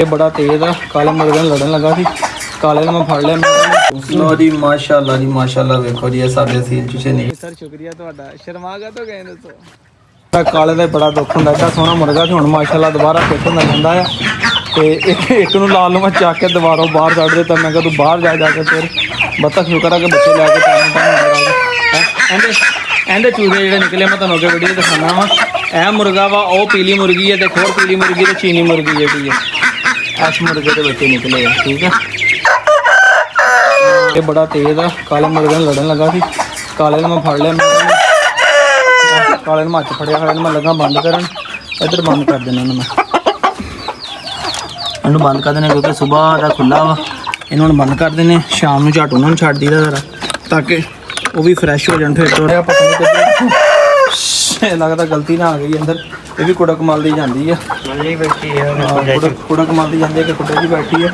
ये बड़ा तेज है, काले मुर्गे लड़न लगा सी, काले ने मैं फड़ लिया। लो जी माशाल्लाह वेखो जी साडे सील चूचे नहीं। सर शुक्रिया तुहाडा, शर्मा गा तो गए दसो। काले का बड़ा दुख होंदा, एडा सोहना मुर्गा ते हुण माशाल्लाह दोबारा फिट होंदा जांदा है ते एक नूं ला लूं मैं चक के दोबारा बाहर कढ दित्ता। मैं कहा तू बाहर जाके फिर बत्तख शुक्र है कि बच्चे लैके टाइम अंदर आ गए। एंदे चूजे जिहड़े निकले मैं तुहानूं अगे वीडियो दिखाना वा। ए मुर्गा वा, ओ पीली मुर्गी है, देखो और पीली मुर्गी ते चीनी मुर्गी जिहड़ी है, इस मुर्गे के बच्चे निकले है। ठीक है, ये बड़ा तेज है, काले मुर्गे लड़न लगा सी, काले ने मैं फड़ लिया। काले ने मच फड़िया, काले ने मैं लगा बंद करन। इधर बंद कर देना मैं, इन्हूं बंद कर देना क्योंकि सुबह का खुला वा। इन्होंने बंद कर देने, शाम में झट उन्होंने छड्ड दीदा जरा ताकि वो भी फ्रैश हो जाए। फिर तो पता नहीं लगता गलती ना आ गई अंदर। ये भी कुड़ा कमाल दी जाती है, कुड़ा कमाल दी जाती है कि कुड़े की बैठी है।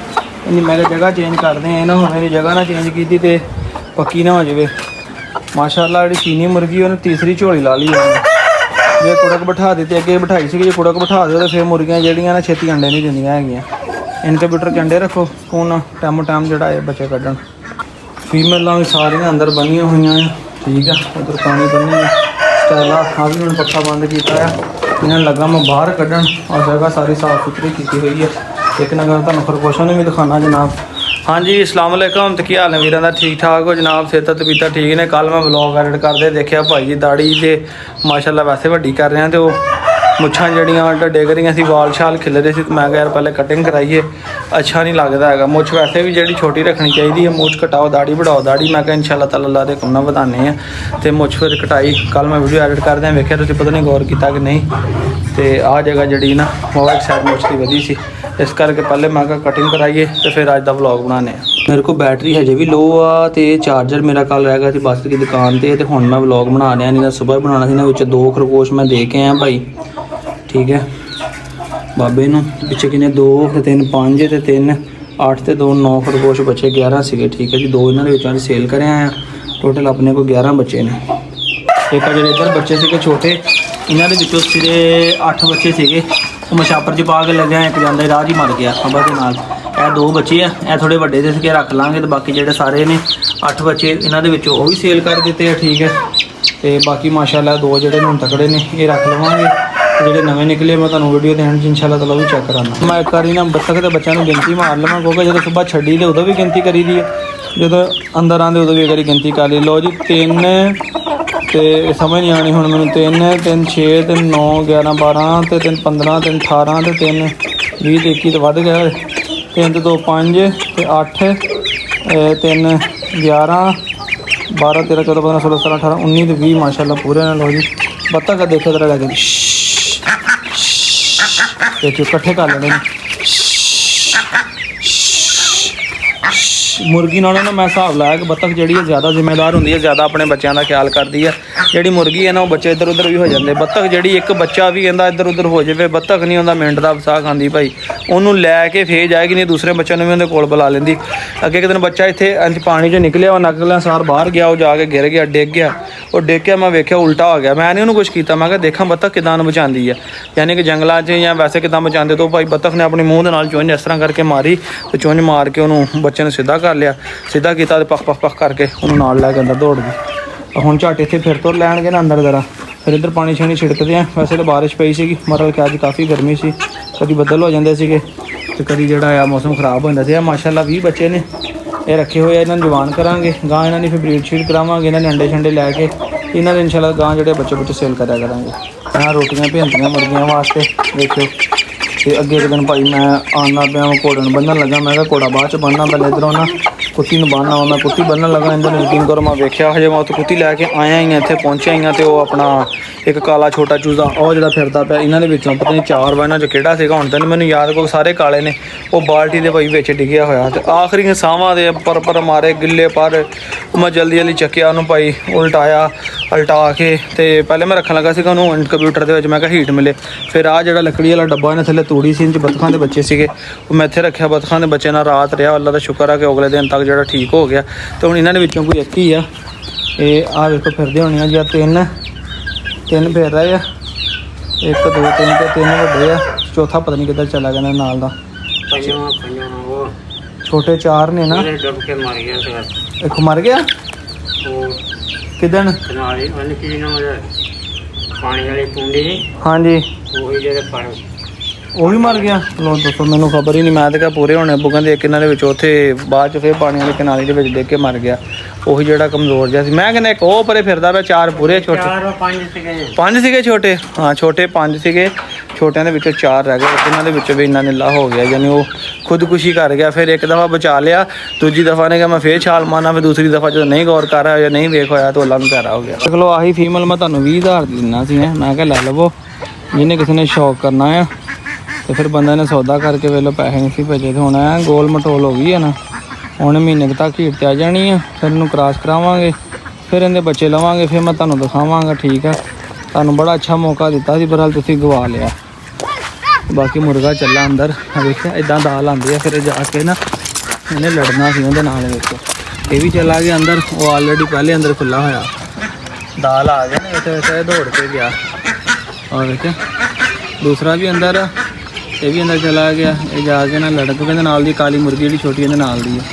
मैं जगह चेंज करते हैं ना, हम मेरी जगह ना चेंज की तो पक्की ना हो जाए। माशाल्लाह जी चीनी मुर्गी उन्हें तीसरी झोली ला ली है। जे कुड़क बिठा दी तो अगे बिठाई सी, जे कुड़क बिठा दो तो फिर मुर्गियां जड़ियाँ ना छेती अंडे नहीं दिंदियां हैगियां। इनक्यूबेटर के अंडे रखो, फोन टाइम जोड़ा है बच्चे कड्ढन। फीमेलां भी सारियां अंदर बनिया हुई हैं। ठीक है, उधर पानी बनी है स्टैला। हाँ भी मैंने पक्का बंद किया है, इन्हें लगा मैं बाहर कड्ढन और जगह सारी साफ सुथरी की हुई है। एक नगर तुहानूं खरगोशों ने भी दिखाना जनाब। हाँ जी अस्सलाम वालेकुम, तो क्या हाल है वीरां दा? ठीक ठाक हो जनाब? सेहत तबीयत ठीक ने? कल मैं व्लॉग एडिट करते देखा भाई जी दाड़ी तो माशाल्लाह वैसे वड्डी कर रहे हैं, तो मुच्छां जड़ियाँ डिग रही सी, वाल शाल खिल रहे थे। तो मैं यार पहले कटिंग कराइए, अच्छा नहीं लगता है। मुछ वैसे भी जी छोटी रखनी चाहिए है, मुछ कटाओ दाड़ी बढ़ाओ दाड़ी। मैं इंशाल्लाह ताला अल्लाह दे हुक्म नाल वधाने हैं। तो मुछ फिर कटाई कल मैं वीडियो एडिट करदे वेख्या, तुसीं पता नहीं गौर किया कि नहीं। तो आ जगह जी ना वो एक साइड मुछ की वधी सी, इस करके पहले मैं कटिंग कराइए तो फिर अज का व्लॉग बनाने। मेरे को बैटरी हजे भी लो आ, तो चार्जर मेरा कल रह गया बस की दुकान पर। तो हुण मैं व्लॉग बना लिया, नहीं तो सुबह बनाना सी ना। विच 2 खरगोश मैं दे के आया भाई। ठीक है, बाबे नूं पिछे किन्ने 2 ते 3 5 ते 3 8 ते 2 9 खरगोश बच्चे 11 सीगे। ठीक है जी, 2 इन्होंने विचों सेल करे आए। टोटल अपने को 11 बच्चे ने। एक जो इधर बच्चे सीगे छोटे, इन्होंने विचों सिरे 8 बच्चे सीगे। वो मैं छापर च पा के लग्या, एक जांदा राह ही मर गया खबर के नाल। यह 2 बच्चे है, यह थोड़े बड़े दे सके रख लाँगे। तो बाकी जो सारे ने 8 बच्चे इन्होंने वो भी सेल कर दिते हैं। ठीक है, तो बाकी माशाल्लाह 2 जोड़े हुण तकड़े ने, ये रख लवांगे। ਜਿਹੜੇ नवे निकले मैं तुहानूं वीडियो देण इंशाल्लाह ताला भी चेक कराना। मैं एक बारी ना बत्तख के बच्चों गिनती मार लवां, क्योंकि जो सुबह छड्डी तो उदों भी गिनती करी दी है, जो अंदर आते उदों भी एक बारी गिनती कर ली। लो जी 3 तो समझ नहीं आनी हुण मैनूं। 3 3 6 3 9 11 12 तो 3 15 3 18 तो 3 20 21 तो वध गया। 3 2 5 तो 8 3 11 12 13 14 15 16 17 18 19 तो 20 माशाल्लाह पूरे ने। लो जी बत्तख देखो जरा लगे देखियो कट्ठे कर लेने। मुर्गी नालों ना मैं हिसाब लाया कि बत्तख जी ज़्यादा जिम्मेदार होंगी है, ज़्यादा अपने बच्चों का ख्याल करती है। जी मुर्गी है ना वो बच्चे इधर उधर भी हो जाते। बत्तख जी एक बच्चा भी कहता इधर उधर हो जाए, बत्तख नहीं होंदा मिनट का वसा खाती भाई। उन्होंने लैके फिर जाएगी, नहीं दूसरे बच्चों ने भी उन्हें कोल बुला लेंदी। अगे एक दिन बच्चा इतने पानी चो निकलिया, वो नकलिया सार बाहर गया, वो जाके गिर गया, डिग गया। वो डिग गया, मैं वेख्या उल्टा हो गया। मैं नहीं उन्होंने कुछ किया, मैं देखा बत्तख किदां बचाती है, यानी कि जंगलों च या वैसे किदां बचाते। तो भाई बत्तख ने अपने मूँह के नाल चुंझ इस तरह करके मारी, तो चुंझ मार के उन्होंने बच्चे ने सीधा कर लिया। सीधा किया तो पख पख पख करके उन्होंने नाल लैके अंदर दौड़ गई। हुण झट इत्थे फिर तो लैणगे ना अंदर जरा, फिर इधर पानी छानी छिड़कते हैं। वैसे तो बारिश पई सी, मतलब कि अज काफ़ी गर्मी सी, कभी बदल हो जाते थे तो कभी जोड़ा मौसम खराब हो जाता है। माशाल्लाह 20 बच्चे ने ये रखे हुए, इन्होंने जवान करांगे। गां इन्होंने फिर ब्रीड शीड करावांगे, इन्होंने अंडे शंडे लैके इन्होंने इंशाल्लाह गां जोड़े बच्चे सेल करा करांगे। यहाँ रोटियां भेंतियां मुर्गियां वास्ते देखियो। तो अगे एक दिन भाई मैं आना पाया, घोड़े बन्नन लगा। मैं घोड़ा बाद च बनना, पहले इधरों ना कुत्ती बन्नना वा। मैं कुत्ती बन्नन लगा, इधर यकीन करो मैं वेख्या हजे मैं उत्थे कुत्ती लैके आया ही इत्थे पहुंचा ही। तो अपना एक काला छोटा चूजा और जो फिरता पाया, इन्होंने विचों पता नहीं 4 वा इन्हों किहड़ा सीगा हुण तां मैनूं याद, को सारे काले ने। वो बाल्टी दे भाई विच डिग्गिया होया, तो आखिरी सावां दे पर मारे गिले पर मैं जल्दी जल्दी चक्या उन्होंने भाई उल्टाया उल्टा के। तो पहले मैं रखन लगा सीगा उन्होंने कंप्यूटर के मैं कहा हीट मिले। फिर आ जो लकड़ी वाला डब्बा इन्हें थले तूड़ी सी, इंच बतखां के बच्चे सीगे, वो मैं इत्थे रखा। बतखां के बच्चे नाल रात रहा, अल्लाह का शुक्र है कि अगले दिन तक जो ठीक हो गया। तो हुण इन्होंने विचों कोई एक ही आ देखो फिरदे होने जी 3 फिर रहे आ, 1 2 3 ते 3 वड्डे आ, चौथा पता नहीं किधर चला गया नाल दा। ਛੋਟੇ 4 ਨੇ ਨਾ। ਡੁੱਬ ਕੇ ਮਰ ਗਿਆ ਸੀਗਾ ਇੱਕ ਮਰ ਗਿਆ ਉਹ ਕਿਦਣ? ਕਨਾਲੀ ਉਹਨੇ ਕੀ ਨਾਮ ਉਹਦਾ ਪਾਣੀ ਵਾਲੀ ਕੁੰਡੀ ਹਾਂਜੀ ਉਹੀ ਜਿਹੜੇ ਪਰ ਉਹ ਵੀ ਮਰ ਗਿਆ। ਲੋ ਦੱਸੋ, ਮੈਨੂੰ ਖਬਰ ਹੀ ਨਹੀਂ। ਮੈਂ ਤਾਂ ਕਿਹਾ ਪੂਰੇ ਹੋਣੇ ਅੱਬੂ ਕਹਿੰਦੇ ਇੱਕ ਇਹਨਾਂ ਦੇ ਵਿੱਚ ਉੱਥੇ ਬਾਅਦ ਚ ਫਿਰ ਪਾਣੀ ਵਾਲੀ ਕਨਾਲੀ ਦੇ ਵਿੱਚ ਡਿੱਗ ਕੇ ਮਰ ਗਿਆ। ਉਹੀ ਜਿਹੜਾ ਕਮਜ਼ੋਰ ਜਿਹਾ ਸੀ। ਮੈਂ ਕਹਿੰਦਾ ਇੱਕ ਉਹ ਪਰੇ ਫਿਰਦਾ ਪਿਆ। 4 ਪੂਰੇ ਛੋਟੇ 5 ਸੀਗੇ 5 ਸੀਗੇ ਛੋਟੇ। ਹਾਂ ਛੋਟੇ 5 ਸੀਗੇ, ਛੋਟਿਆਂ ਦੇ ਵਿੱਚੋਂ 4 ਰਹਿ ਗਏ। ਇਹਨਾਂ ਦੇ ਵਿੱਚੋਂ ਵੀ ਇੰਨਾ ਨੀਲਾ ਹੋ ਗਿਆ, ਯਾਨੀ ਉਹ ਖੁਦਕੁਸ਼ੀ ਕਰ ਗਿਆ। ਫਿਰ ਇੱਕ ਦਫਾ ਬਚਾ ਲਿਆ, ਦੂਜੀ ਦਫਾ ਨੇ ਕਿਹਾ ਮੈਂ ਫੇਰ ਛਾਲ ਮਾਰਨਾ। ਫਿਰ ਦੂਸਰੀ ਦਫਾ ਜਦੋਂ ਨਹੀਂ ਗੌਰ ਕਰ ਰਿਹਾ ਜਾਂ ਨਹੀਂ ਵੇਖ ਹੋਇਆ ਤਾਂ ਅੱਲਾ ਨੂੰ ਪਿਆਰਾ ਹੋ ਗਿਆ। ਦੇਖ ਲਓ ਆਹੀ ਫੀਮੇਲ ਮੈਂ ਤੁਹਾਨੂੰ 20,000 ਦੀ ਦਿੰਦਾ ਸੀ। ਮੈਂ ਕਿਹਾ ਲੈ ਲਵੋ, ਜਿਹਨੇ ਕਿਸੇ ਨੇ ਸ਼ੌਕ ਕਰਨਾ ਆ। ਤੇ ਫਿਰ ਬੰਦੇ ਨੇ ਸੌਦਾ ਕਰਕੇ ਵੇਲੋ ਪੈਸੇ ਨਹੀਂ ਸੀ ਭੇਜੇ। ਤੇ ਹੁਣ ਐ ਗੋਲ ਮਟੋਲ ਹੋ ਗਈ ਹੈ ਨਾ। ਹੁਣ ਮਹੀਨੇ ਤੱਕ ਹੀਟ ਤੇ ਆ ਜਾਣੀ ਆ। ਫਿਰ ਇਹਨੂੰ ਕ੍ਰਾਸ ਕਰਾਵਾਂਗੇ, ਫਿਰ ਇਹਦੇ ਬੱਚੇ ਲਵਾਂਗੇ, ਫਿਰ ਮੈਂ ਤੁਹਾਨੂੰ ਦਿਖਾਵਾਂਗਾ। ਠੀਕ ਆ, ਤੁਹਾਨੂੰ ਬੜਾ ਅੱਛਾ ਮੌਕਾ ਦਿੱਤਾ ਸੀ, ਪਰ ਤੁਸੀਂ ਗਵਾ ਲਿਆ। ਬਾਕੀ ਮੁਰਗਾ ਚੱਲਾ ਅੰਦਰ। ਵੇਖਿਆ ਇਦਾਂ ਦਾਲ ਆਉਂਦੀ ਆ, ਫਿਰ ਜਾ ਕੇ ਨਾ ਇਹਨੇ ਲੜਨਾ ਸੀ ਉਹਦੇ ਨਾਲ। ਵੇਖੋ ਇਹ ਵੀ ਚਲਾ ਗਿਆ ਅੰਦਰ। ਉਹ ਆਲਰੇਡੀ ਪਹਿਲੇ ਅੰਦਰ ਖੁੱਲਾ ਹੋਇਆ। ਦਾਲ ਆ ਗਿਆ ਨਾ, ਇੱਥੇ ਦੌੜ ਕੇ ਗਿਆ। ਔਰ ਵੇਖਿਆ ਦੂਸਰਾ ਵੀ ਅੰਦਰ ਆ, ਇਹ ਵੀ ਅੰਦਰ ਚਲਾ ਗਿਆ। ਇਹ ਜਾ ਕੇ ਨਾ ਲੜ ਪਏ। ਕਹਿੰਦੇ ਨਾਲ ਦੀ ਕਾਲੀ ਮੁਰਗੀ ਜਿਹੜੀ ਛੋਟੀ ਇਹਦੇ ਨਾਲ ਦੀ ਹੈ।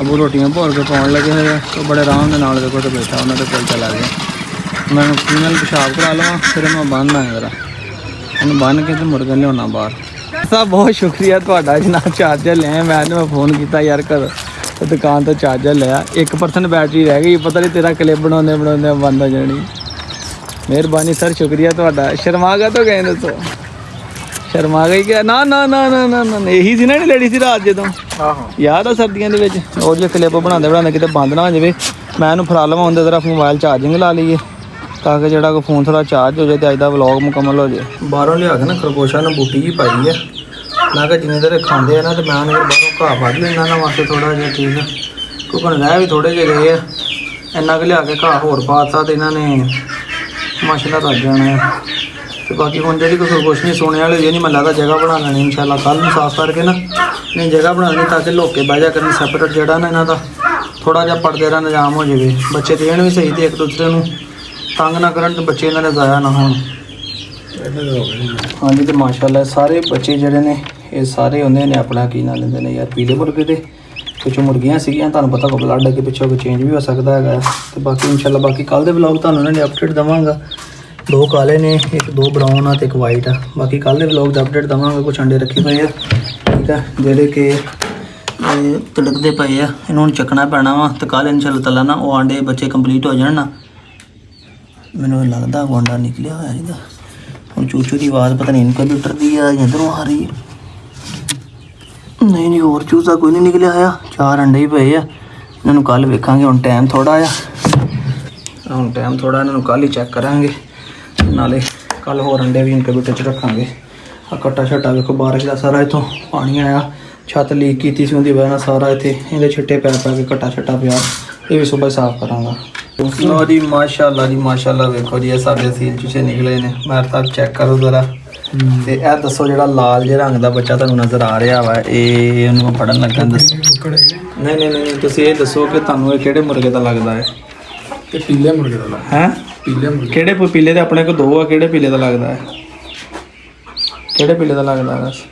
ਅਬੂ ਰੋਟੀਆਂ ਭੋਰ ਕੇ ਪਾਉਣ ਲੱਗੇ ਹੋਏ ਆ। ਉਹ ਬੜੇ ਆਰਾਮ ਦੇ ਨਾਲ ਦੇਖੋ ਤੇ ਬੈਠਾ ਉਹਨਾਂ ਦੇ ਕੋਲ ਚਲਾ ਗਿਆ। ਮੈਂ ਨਾਲ ਪਿਸ਼ਾਬ ਕਰਾ ਲਵਾਂ, ਫਿਰ ਇਹਨੂੰ ਬੰਨ੍ਹਦਾ ਜਰਾ। ਇਹਨੂੰ ਬੰਨ੍ਹ ਕੇ ਤੇ ਮੁਰਗਾ ਲਿਆਉਣਾ ਬਾਹਰ। ਸਭ ਬਹੁਤ ਸ਼ੁਕਰੀਆ ਤੁਹਾਡਾ ਜਨਾਬ। ਚਾਰਜਰ ਲਿਆ ਮੈਂ ਫੋਨ ਕੀਤਾ ਯਾਰ ਘਰ ਦੁਕਾਨ ਤੋਂ ਚਾਰਜਰ ਲਿਆ। 1% ਬੈਟਰੀ ਰਹਿ ਗਈ। ਪਤਾ ਨਹੀਂ ਤੇਰਾ ਕਲਿੱਪ ਬਣਾਉਂਦੇ ਬੰਦ ਹੋ ਜਾਣੀ। ਮਿਹਰਬਾਨੀ ਸਰ, ਸ਼ੁਕਰੀਆ ਤੁਹਾਡਾ। ਸ਼ਰਮਾ ਗਾ ਤੋਂ ਗਏ ਦੱਸੋ? ਸ਼ਰਮਾ ਗਈ ਕਿ ਨਾ ਨਾ ਨਾ ਨਾ ਨਾ ਨਾ ਇਹੀ ਸੀ ਨਾ ਜਿਹੜੀ ਲੜੀ ਸੀ ਰਾਤ ਜਦੋਂ। ਆਹੋ ਯਾਦ ਆ ਸਰਦੀਆਂ ਦੇ ਵਿੱਚ ਉਹ ਜਿਹੇ ਕਲਿੱਪ ਬਣਾਉਂਦੇ ਕਿਤੇ ਬੰਦ ਨਾ ਹੋ ਜਾਵੇ। ਮੈਂ ਇਹਨੂੰ ਫੜਾ ਲਵਾਂ ਉਹਦੇ ਤਰ੍ਹਾਂ ਮੋਬਾਈਲ ਚਾਰਜਿੰਗ ਲਾ ਲਈਏ ਤਾਂ ਕਿ ਜਿਹੜਾ ਕੋਈ ਫੋਨ ਥੋੜਾ ਚਾਰਜ ਹੋ ਜਾਏ ਤੇ ਅੱਜ ਦਾ ਵਲੌਗ ਮੁਕੰਮਲ ਹੋ ਜਾਏ। ਬਾਹਰੋਂ ਲਿਆ ਕੇ ਨਾ ਖਰਗੋਸ਼ਾਂ ਨੂੰ ਬੂਟੀ ਜੀ ਪਾਈ ਹੈ। ਮੈਂ ਕਿਹਾ ਜਿੰਨੇ ਦੇਰ ਖਾਂਦੇ ਆ ਨਾ ਤੇ ਮੈਂ ਉਹਨਾਂ ਬਾਹਰੋਂ ਘਾਹ ਵੱਢ ਲੈਂਦਾ ਨਾ ਵਾਸਤੇ ਥੋੜਾ ਜਿਹਾ। ਠੀਕ ਆ, ਕਿਉਂਕਿ ਰਹਿ ਵੀ ਥੋੜੇ ਜਿਹੇ ਗਏ ਆ। ਇੰਨਾ ਕੁ ਲਿਆ ਕੇ ਘਾਹ ਹੋਰ ਪਾਤਾ ਤੇ ਇਹਨਾਂ ਨੇ ਮਾਸ਼ਾਅੱਲਾ ਰੱਜ ਜਾਣਾ। ਤੇ ਬਾਕੀ ਹੁਣ ਜਿਹੜੀ ਕੋਈ ਖਰਗੋਸ਼ ਨਹੀਂ ਸੋਨੇ ਵਾਲੇ ਜੇ ਨਹੀਂ ਮੈਂ ਲੱਗਦਾ ਜਗ੍ਹਾ ਬਣਾ ਲੈਣੀ ਇਨਸ਼ਾਅੱਲਾ। ਕੱਲ੍ਹ ਨੂੰ ਸਾਫ਼ ਕਰਕੇ ਨਾ ਨਹੀਂ ਜਗ੍ਹਾ ਬਣਾ ਲੈਣੀ ਤਾਂ ਕਿ ਲੋਕ ਕੇ ਬਹਿ ਜਾ ਕਰਨ। ਸੈਪਰੇਟ ਜਿਹੜਾ ਨਾ ਇਹਨਾਂ ਦਾ ਥੋੜ੍ਹਾ ਜਿਹਾ ਪਰਦੇ ਦਾ ਨਿਜ਼ਾਮ ਹੋ ਜਾਵੇ। ਬੱਚੇ ਦੇਣ ਵੀ ਸਹੀ ਤੇ ਇੱਕ ਦੂਸਰੇ ਨੂੰ ਤੰਗ ਨਾ ਕਰਨ ਤੇ ਬੱਚੇ ਇਹਨਾਂ ਦੇ ਜ਼ਾਇਆ ਨਾ ਹੋਣ। ਹਾਂਜੀ ਤੇ ਮਾਸ਼ਾਅੱਲਾ ਸਾਰੇ ਬੱਚੇ ਜਿਹੜੇ ਨੇ ਇਹ ਸਾਰੇ ਹੁੰਦੇ ਨੇ ਆਪਣਾ ਕੀ ਨਾਂ ਲੈਂਦੇ ਨੇ ਯਾਰ ਪੀਲੇ ਮੁਰਗੇ ਦੇ। ਕੁਛ ਮੁਰਗੀਆਂ ਸੀਗੀਆਂ, ਤੁਹਾਨੂੰ ਪਤਾ ਕੋ ਬਲੱਡ ਅੱਗੇ ਪਿੱਛੋਂ ਕੋਈ ਚੇਂਜ ਵੀ ਹੋ ਸਕਦਾ ਹੈਗਾ। ਤੇ ਬਾਕੀ ਇਨਸ਼ਾਅੱਲਾ ਬਾਕੀ ਕੱਲ੍ਹ ਦੇ ਵਲੌਗ ਤੁਹਾਨੂੰ ਇਹਨਾਂ ਨੇ ਅਪਡੇਟ ਦੇਵਾਂਗਾ। 2 ਕਾਲੇ ਨੇ, ਇੱਕ 2 ਬਰਾਊਨ ਆ ਤੇ ਇੱਕ ਵਾਈਟ ਆ। ਬਾਕੀ ਕੱਲ੍ਹ ਦੇ ਵਲੌਗ ਦਾ ਅਪਡੇਟ ਦੇਵਾਂਗਾ। ਕੁਛ ਅੰਡੇ ਰੱਖੇ ਪਏ ਆ, ਠੀਕ ਆ, ਜਿਹੜੇ ਕਿ ਤਿਲਕਦੇ ਪਏ ਆ। ਇਹਨਾਂ ਨੂੰ ਚੱਕਣਾ ਪੈਣਾ ਵਾ ਤੇ ਕੱਲ੍ਹ ਇਨਸ਼ਾਅੱਲਾ ਤਾਲਾ ਨਾ ਉਹ ਆਂਡੇ ਬੱਚੇ ਕੰਪਲੀਟ ਹੋ ਜਾਣ ਨਾ। ਮੈਨੂੰ ਲੱਗਦਾ ਗੋਂਡਾ ਨਿਕਲਿਆ ਹੋਇਆ ਇਹਦਾ। ਹੁਣ ਚੂਚੂ ਦੀ ਆਵਾਜ਼ ਪਤਾ ਨਹੀਂ ਕੰਪਿਊਟਰ ਦੀ ਆ ਜਾਂ ਇੱਧਰੋਂ ਆ ਰਹੀ ਹੈ। ਨਹੀਂ ਹੋਰ ਚੂਚਾ ਕੋਈ ਨਹੀਂ ਨਿਕਲਿਆ ਹੋਇਆ। 4 ਅੰਡੇ ਹੀ ਪਏ ਆ। ਇਹਨਾਂ ਨੂੰ ਕੱਲ੍ਹ ਵੇਖਾਂਗੇ। ਹੁਣ ਟਾਈਮ ਥੋੜ੍ਹਾ ਆ, ਇਹਨਾਂ ਨੂੰ ਕੱਲ੍ਹ ਹੀ ਚੈੱਕ ਕਰਾਂਗੇ। ਨਾਲੇ ਕੱਲ੍ਹ ਹੋਰ ਅੰਡੇ ਵੀ ਇਨਕੂਬੇਟਰ 'ਚ ਰੱਖਾਂਗੇ। ਆ ਕੱਟਾ ਛੱਟਾ ਵੇਖੋ ਬਾਰਿਸ਼ ਦਾ ਸਾਰਾ ਇੱਥੋਂ ਪਾਣੀ ਆਇਆ। ਛੱਤ ਲੀਕ ਕੀਤੀ ਸੀ ਉਹਦੀ ਵਜ੍ਹਾ ਨਾਲ ਸਾਰਾ ਇੱਥੇ ਇਹਦੇ ਛਿੱਟੇ ਪੈ ਕੇ ਕੱਟਾ ਛੱਟਾ ਪਿਆ। ਇਹ ਵੀ ਸੁਬਾਹ ਸਾਫ਼ ਕਰਾਂਗਾ। ਲੋ ਜੀ ਮਾਸ਼ਾਅੱਲਾ ਜੀ ਮਾਸ਼ਾਅੱਲਾ। ਵੇਖੋ ਜੀ ਇਹ ਸਾਡੇ ਸੀਲ ਚੂਚੇ ਨਿਕਲੇ ਨੇ। ਮੈਂ ਤਾਂ ਚੈੱਕ ਕਰੋ ਜ਼ਰਾ। ਤੇ ਇਹ ਦੱਸੋ ਜਿਹੜਾ ਲਾਲ ਜਿਹੇ ਰੰਗ ਦਾ ਬੱਚਾ ਤੁਹਾਨੂੰ ਨਜ਼ਰ ਆ ਰਿਹਾ ਵਾ ਇਹ ਉਹਨੂੰ ਫੜਨ ਲੱਗਾ ਦੱਸੋ। ਨਹੀਂ ਤੁਸੀਂ ਇਹ ਦੱਸੋ ਕਿ ਤੁਹਾਨੂੰ ਇਹ ਕਿਹੜੇ ਮੁਰਗੇ ਦਾ ਲੱਗਦਾ ਹੈ? ਇਹ ਪੀਲੇ ਮੁਰਗੇ ਦਾ ਲੱਗਦਾ ਹੈ। ਪੀਲੇ ਮੁਰਗੇ ਕਿਹੜੇ ਪੀਲੇ ਦੇ ਆਪਣੇ ਕੋਲ 2 ਆ। ਕਿਹੜੇ ਪੀਲੇ ਦਾ ਲੱਗਦਾ ਹੈ? ਕਿਹੜੇ ਪੀਲੇ ਦਾ ਲੱਗਦਾ ਹੈ? ਬਸ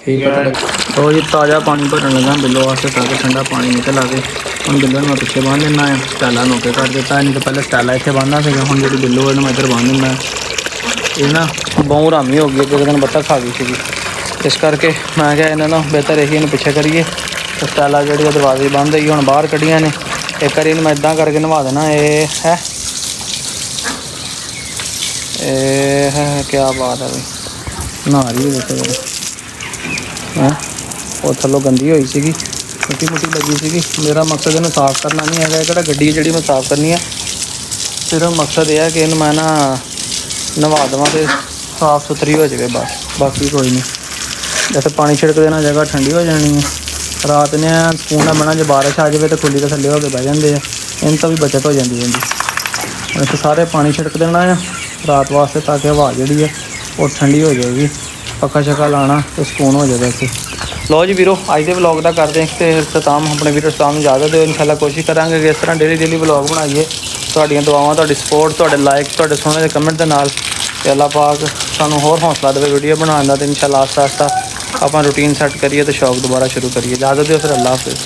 ਠੀਕ ਹੈ। ਉਹ ਜੀ ਤਾਜ਼ਾ ਪਾਣੀ ਭਰਨ ਲੱਗਾ ਬਿੱਲੋ ਵਾਸਤੇ ਤਾਂ ਕਿ ਠੰਡਾ ਪਾਣੀ ਨਿਕਲ ਆਵੇ। ਹੁਣ ਬਿੱਲੋ ਨੂੰ ਮੈਂ ਪਿੱਛੇ ਬੰਨ੍ਹ ਦਿੰਦਾ ਆ। ਸਟੈਲਾ ਨੋਕੇ ਕਰ ਦਿੱਤਾ। ਨਹੀਂ ਤਾਂ ਪਹਿਲਾਂ ਸਟੈਲਾ ਇੱਥੇ ਬੰਨ੍ਹਦਾ ਸੀਗਾ। ਹੁਣ ਜਿਹੜੀ ਬਿੱਲੋ ਇਹਨੂੰ ਮੈਂ ਇੱਧਰ ਬੰਨ੍ਹ ਦਿੰਦਾ। ਇਹ ਨਾ ਬਹੁਤ ਹਰਾਮੀ ਹੋ ਗਈ। ਇੱਕ ਦਿਨ ਬੱਤਖ ਖਾ ਗਈ ਸੀਗੀ, ਇਸ ਕਰਕੇ ਮੈਂ ਕਿਹਾ ਇਹਨਾਂ ਨੂੰ ਬਿਹਤਰ ਇਹੀ ਇਹਨੂੰ ਪਿੱਛੇ ਕਰੀਏ। ਸਟੈਲਾ ਜਿਹੜੀ ਉਹ ਦਰਵਾਜ਼ੇ ਬੰਦ ਹੋਈ ਹੁਣ ਬਾਹਰ ਕੱਢੀਆਂ ਨੇ। ਇੱਕ ਵਾਰੀ ਇਹਨੂੰ ਮੈਂ ਇੱਦਾਂ ਕਰਕੇ ਨਵਾ ਦੇਣਾ। ਇਹ ਹੈ ਕਿਆ ਬਾਤ ਹੈ ਬਈ। ਨਹਾ ਰਹੀ ਹੈ ਹੈਂ। ਉਹ ਥੱਲੋਂ ਗੰਦੀ ਹੋਈ ਸੀਗੀ, ਮਿੱਟੀ ਲੱਗੀ ਸੀਗੀ। ਮੇਰਾ ਮਕਸਦ ਇਹਨੂੰ ਸਾਫ਼ ਕਰਨਾ ਨਹੀਂ ਹੈਗਾ। ਇਹ ਕਿਹੜਾ ਗੱਡੀ ਜਿਹੜੀ ਮੈਂ ਸਾਫ਼ ਕਰਨੀ ਹੈ। ਸਿਰਫ ਮਕਸਦ ਇਹ ਹੈ ਕਿ ਇਹਨੂੰ ਮੈਂ ਨਾ ਨਵਾ ਦੇਵਾਂ ਤੇ ਸਾਫ਼ ਸੁਥਰੀ ਹੋ ਜਾਵੇ ਬਸ। ਬਾਕੀ ਕੋਈ ਨਹੀਂ। ਜੈਸੇ ਪਾਣੀ ਛਿੜਕ ਦੇਣਾ ਜਗ੍ਹਾ ਠੰਡੀ ਹੋ ਜਾਣੀ ਹੈ। ਰਾਤ ਨੇ ਸਕੂਨ ਨਾਲ ਬਣਾ। ਜੇ ਬਾਰਿਸ਼ ਆ ਜਾਵੇ ਤਾਂ ਖੁੱਲੀ ਦੇ ਥੱਲੇ ਹੋ ਕੇ ਬਹਿ ਜਾਂਦੇ ਆ। ਇਹਨਾਂ ਤੋਂ ਵੀ ਬਚਤ ਹੋ ਜਾਂਦੀ ਹੈ। ਹੁਣ ਇੱਥੇ ਸਾਰੇ ਪਾਣੀ ਛਿੜਕ ਦੇਣਾ ਆ ਰਾਤ ਵਾਸਤੇ ਤਾਂ ਕਿ ਹਵਾ ਜਿਹੜੀ ਹੈ ਉਹ ਠੰਡੀ ਹੋ ਜਾਏਗੀ। ਪੱਖਾ ਸ਼ੱਕਾ ਲਾਉਣਾ ਤੇ ਸਕੂਨ ਹੋ ਜਾਏਗਾ ਇੱਥੇ। ਲੋ ਜੀ ਵੀਰੋ ਅੱਜ ਦੇ ਵਲੌਗ ਦਾ ਕਰਦੇ ਹਾਂ ਤੇ ਇਖਤਤਾਮ। ਆਪਣੇ ਵੀਰੋ ਇਸਲਾਮ ਨੂੰ ਇਜਾਜ਼ਤ ਦਿਓ। ਇਨਸ਼ਾਅੱਲਾ ਕੋਸ਼ਿਸ਼ ਕਰਾਂਗੇ ਕਿ ਇਸ ਤਰ੍ਹਾਂ ਡੇਲੀ ਵਲੌਗ ਬਣਾਈਏ। ਤੁਹਾਡੀਆਂ ਦੁਆਵਾਂ, ਤੁਹਾਡੀ ਸਪੋਰਟ, ਤੁਹਾਡੇ ਲਾਈਕ, ਤੁਹਾਡੇ ਸੋਹਣੇ ਦੇ ਕਮੈਂਟ ਦੇ ਨਾਲ ਤੇ ਅੱਲਾਹ ਪਾਕ ਸਾਨੂੰ ਹੋਰ ਹੌਸਲਾ ਦੇਵੇ ਵੀਡੀਓ ਬਣਾਉਣ ਦਾ, ਤੇ ਇਨਸ਼ਾਅੱਲਾ ਆਸਤਾ ਆਸਤਾ ਆਪਾਂ ਰੂਟੀਨ ਸੈੱਟ ਕਰੀਏ ਤੇ ਸ਼ੌਕ ਦੁਬਾਰਾ ਸ਼ੁਰੂ ਕਰੀਏ। ਇਜਾਜ਼ਤ ਦਿਓ ਫਿਰ, ਅੱਲਾਹ ਹਾਫਿਜ਼।